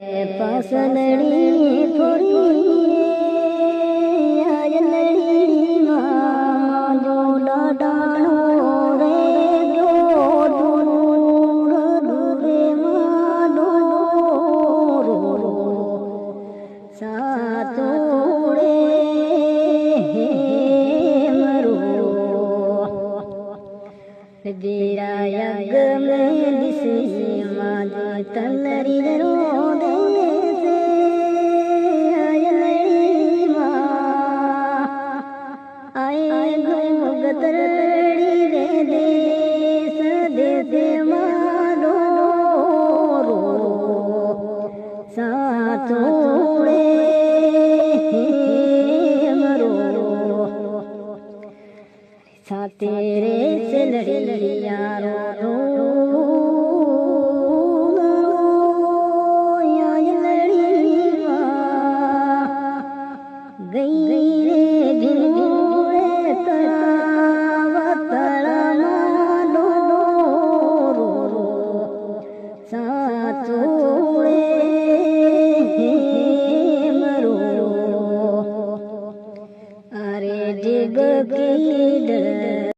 પાસલડી થોડી આયલડી માં જો ડાડાણો રે જો દૂર દૂરે માં ડોરો સાતોડે મરો જીરા યગ મે દિસે માં તલરી રો तरड़ी रे देश देश मारो साथोड़े